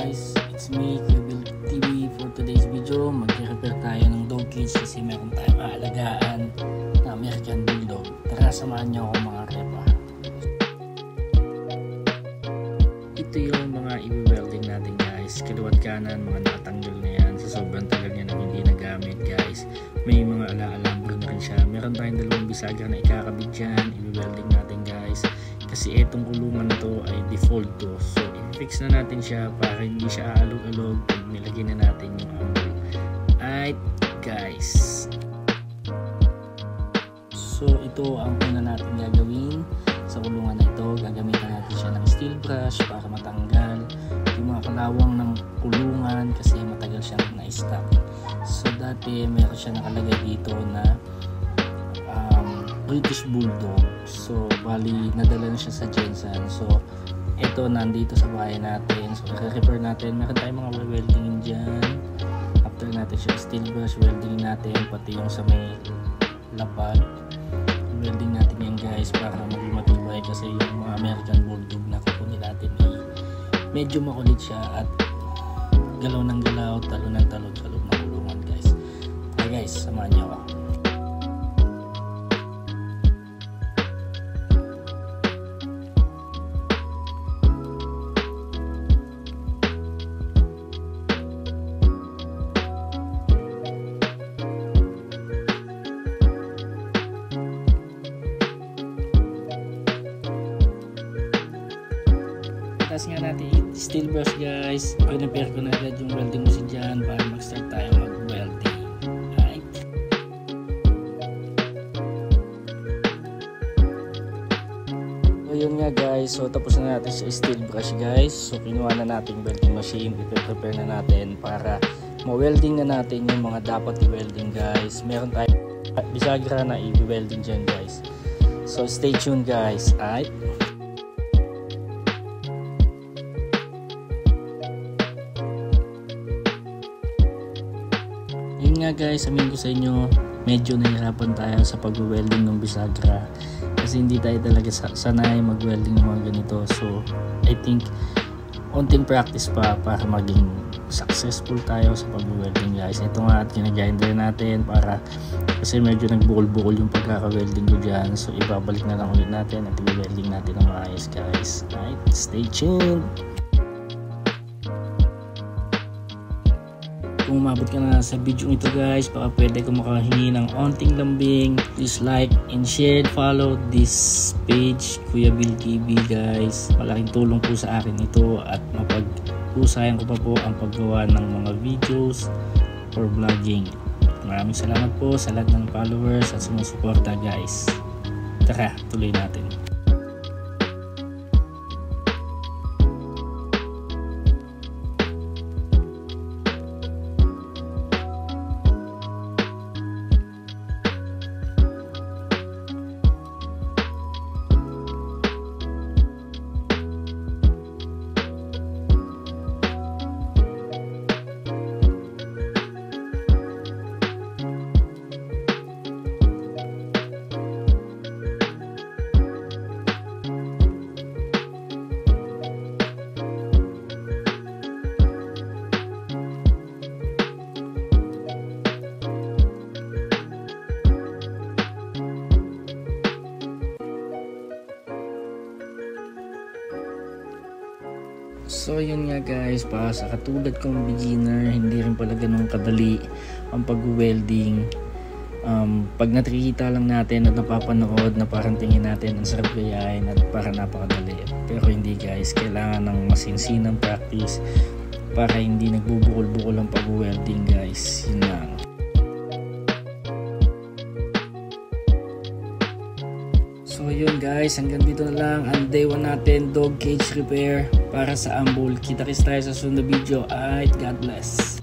guys, it's me, Kuya Bill TV. For today's video, mag-repair tayo ng dog cage kasi meron tayong aalagaan na American Bulldog. Tara, samahan niyo ako mga repa. Ito yung mga i-welding natin guys. Kaliwat kanan, mga nakatanggal na yan. Sa sobrang tagal niya nang hindi nagamit guys. May mga ala-alambro na rin siya. Meron tayong dalawang bisagra na ikakabit dyan. I-welding natin guys. Kasi itong kulungan na to ay default to. So i-fix na natin siya para hindi siya aalog-alog pag nilagay na natin yung angle. Alright guys. So ito ang una natin gagawin sa kulungan na ito. Gagamitan natin siya ng steel brush para matanggal yung mga kalawang ng kulungan kasi matagal siyang na-stop. So dati meron siya nakalagay dito na British Bulldog. So bali nadala na siya sa Jensen. So ito nandito sa bahay natin. So i-repair natin. Meron tayong mga welding dyan. After natin siya steel brush, welding natin pati yung sa may lapad. Welding natin yan guys para maging matibay kasi yung mga American Bulldog na kukunin natin ay medyo makulit siya at galaw ng galaw, talo ng talo sa loob ng kulungan guys. Okay guys, samahan niyo ako. Tapos nga natin steel brush guys. Prepare ko na agad yung welding machine dyan para mag-start tayo mag-welding. Alright. So yun nga guys. So tapos na natin sa steel brush guys. So kinuha na natin welding machine. I-prepare na natin para ma-welding na natin yung mga dapat i-welding guys. Meron tayo bisagra na i-welding dyan guys. So stay tuned guys. Alright. Yun nga guys, sabihin ko sa inyo, medyo nahihirapan tayo sa pag-welding ng bisagra kasi hindi tayo talaga sanay mag-welding ng mga ganito. So I think onting practice pa para maging successful tayo sa pag-welding guys. Ito nga at ginagrinder natin para kasi medyo nagbukol-bukol yung pagkaka-welding ko dyan. So ibabalik na lang ulit natin at i-welding natin ng maayos guys. Alright, stay tuned. Kung umabot ka na sa video ito guys, baka pwede ko makahingi ng onting lambing. Please like and share, follow this page Kuya Bill TV guys. Malaking tulong po sa akin ito at mapagpusayan ko pa po ang paggawa ng mga videos for vlogging. Maraming salamat po sa lahat ng followers at sumusuporta guys. Tara, tuloy natin. So yun nga guys, para sa katulad kong beginner, hindi rin pala ganun kadali ang pag-welding. Pag nakikita lang natin at napapanood na parang tingin natin ang sarap gayahin at parang napakadali. Pero hindi guys, kailangan ng masinsinang practice para hindi nagbubukol-bukol ang pag-welding guys. Yun lang. So yun guys, hanggang dito na lang ang day 1 natin dog cage repair para sa Ambul. Kita-kits tayo sa sunod na video. Alright, God bless.